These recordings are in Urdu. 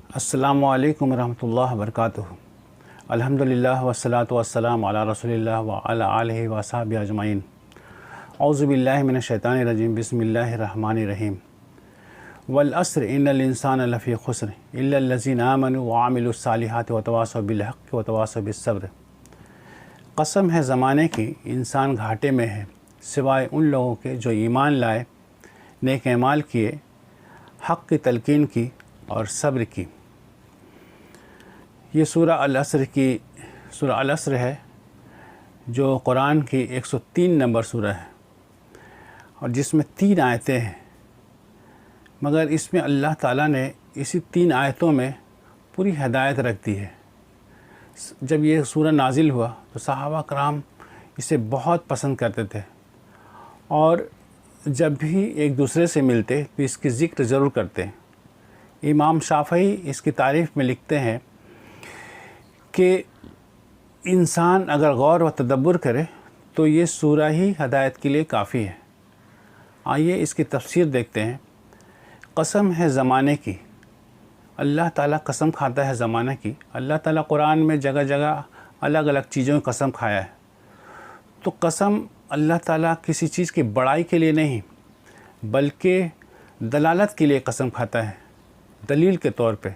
السلام علیکم ورحمۃ اللہ وبرکاتہ۔ الحمدللہ والصلاۃ والسلام علی رسول اللہ وعلی آلہ وصحبہ اجمعین۔ اعوذ باللہ من الشیطان الرجیم، بسم اللہ الرحمن الرحیم۔ والعصر ان الانسان لفی خسر الا الذین آمنوا وعملوا الصالحات وتواصوا بالحق وتواصوا بالصبر۔ قسم ہے زمانے کی، انسان گھاٹے میں ہے سوائے ان لوگوں کے جو ایمان لائے، نیک اعمال کیے، حق کی تلقین کی اور صبر کی۔ یہ سورہ العصر ہے جو قرآن کی 103 نمبر سورہ ہے اور جس میں 3 آیتیں ہیں، مگر اس میں اللہ تعالیٰ نے اسی 3 آیتوں میں پوری ہدایت رکھ دی ہے۔ جب یہ سورہ نازل ہوا تو صحابہ کرام اسے بہت پسند کرتے تھے اور جب بھی ایک دوسرے سے ملتے تو اس کی ذکر ضرور کرتے۔ امام شافعی اس کی تعریف میں لکھتے ہیں کہ انسان اگر غور و تدبر کرے تو یہ سورہ ہی ہدایت کے لیے کافی ہے۔ آئیے اس کی تفسیر دیکھتے ہیں۔ قسم ہے زمانے کی، اللہ تعالیٰ قسم کھاتا ہے زمانہ کی۔ اللہ تعالیٰ قرآن میں جگہ جگہ الگ الگ چیزوں کی قسم کھایا ہے، تو قسم اللہ تعالیٰ کسی چیز کی بڑائی کے لیے نہیں بلکہ دلالت کے لیے قسم کھاتا ہے، دلیل کے طور پہ،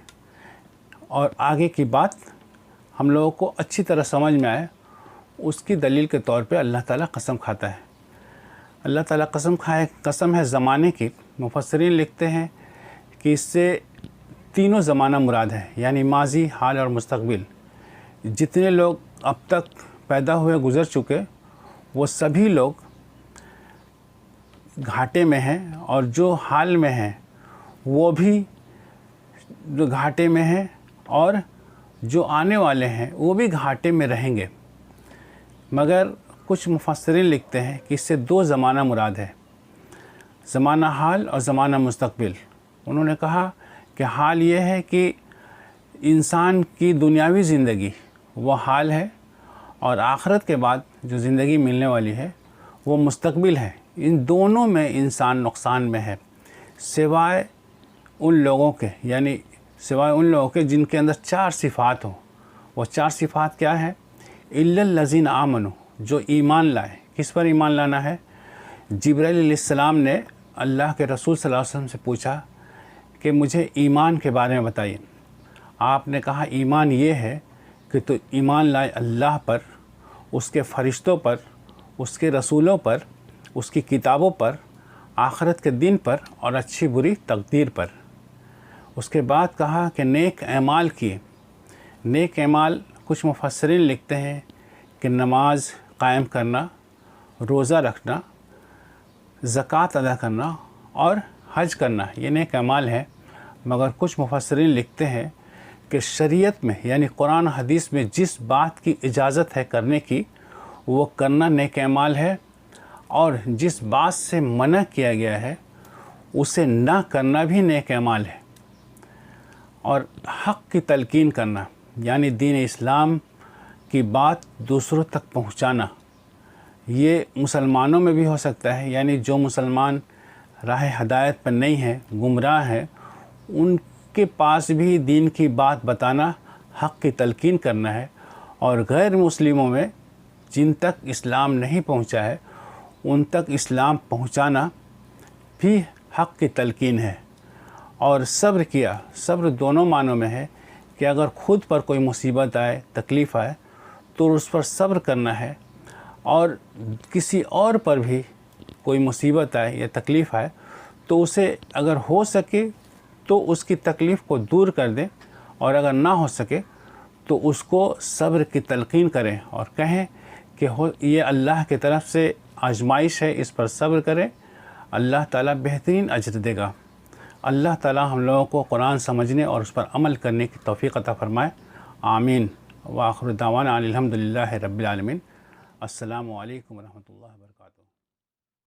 اور آگے کی بات ہم لوگوں کو اچھی طرح سمجھ میں آئے اس کی دلیل کے طور پہ اللہ تعالیٰ قسم کھاتا ہے۔ اللہ تعالیٰ قسم ہے زمانے کی۔ مفسرین لکھتے ہیں کہ اس سے تینوں زمانہ مراد ہے، یعنی ماضی، حال اور مستقبل۔ جتنے لوگ اب تک پیدا ہوئے گزر چکے وہ سبھی لوگ گھاٹے میں ہیں، اور جو حال میں ہیں وہ بھی جو گھاٹے میں ہیں، اور جو آنے والے ہیں وہ بھی گھاٹے میں رہیں گے۔ مگر کچھ مفسرین لکھتے ہیں کہ اس سے 2 زمانہ مراد ہے، زمانہ حال اور زمانہ مستقبل۔ انہوں نے کہا کہ حال یہ ہے کہ انسان کی دنیاوی زندگی وہ حال ہے، اور آخرت کے بعد جو زندگی ملنے والی ہے وہ مستقبل ہے۔ ان دونوں میں انسان نقصان میں ہے، سوائے ان لوگوں کے، یعنی سوائے ان لوگوں کے جن کے اندر 4 صفات ہوں۔ وہ 4 صفات کیا ہیں؟ الا الذین آمنوا، جو ایمان لائے۔ کس پر ایمان لانا ہے؟ جبرائیل علیہ السلام نے اللہ کے رسول صلی اللہ علیہ وسلم سے پوچھا کہ مجھے ایمان کے بارے میں بتائیے۔ آپ نے کہا ایمان یہ ہے کہ تو ایمان لائے اللہ پر، اس کے فرشتوں پر، اس کے رسولوں پر، اس کی کتابوں پر، آخرت کے دن پر اور اچھی بری تقدیر پر۔ اس کے بعد کہا کہ نیک اعمال کیے۔ نیک اعمال کچھ مفسرین لکھتے ہیں کہ نماز قائم کرنا، روزہ رکھنا، زکوٰۃ ادا کرنا اور حج کرنا، یہ نیک اعمال ہے۔ مگر کچھ مفسرین لکھتے ہیں کہ شریعت میں، یعنی قرآن و حدیث میں جس بات کی اجازت ہے کرنے کی وہ کرنا نیک اعمال ہے، اور جس بات سے منع کیا گیا ہے اسے نہ کرنا بھی نیک اعمال ہے۔ اور حق کی تلقین کرنا، یعنی دین اسلام کی بات دوسروں تک پہنچانا، یہ مسلمانوں میں بھی ہو سکتا ہے، یعنی جو مسلمان راہ ہدایت پر نہیں ہیں، گمراہ ہیں، ان کے پاس بھی دین کی بات بتانا، حق کی تلقین کرنا ہے۔ اور غیر مسلموں میں جن تک اسلام نہیں پہنچا ہے ان تک اسلام پہنچانا بھی حق کی تلقین ہے۔ اور صبر کیا، صبر دونوں معنوں میں ہے کہ اگر خود پر کوئی مصیبت آئے، تکلیف آئے تو اس پر صبر کرنا ہے، اور کسی اور پر بھی کوئی مصیبت آئے یا تکلیف آئے تو اسے اگر ہو سکے تو اس کی تکلیف کو دور کر دیں، اور اگر نہ ہو سکے تو اس کو صبر کی تلقین کریں اور کہیں کہ یہ اللہ کی طرف سے آزمائش ہے، اس پر صبر کریں، اللہ تعالیٰ بہترین اجر دے گا۔ اللہ تعالیٰ ہم لوگوں کو قرآن سمجھنے اور اس پر عمل کرنے کی توفیق عطا فرمائے، آمین۔ وآخر دعوانا الحمدللہ رب العالمین۔ السلام علیکم ورحمۃ اللہ وبرکاتہ۔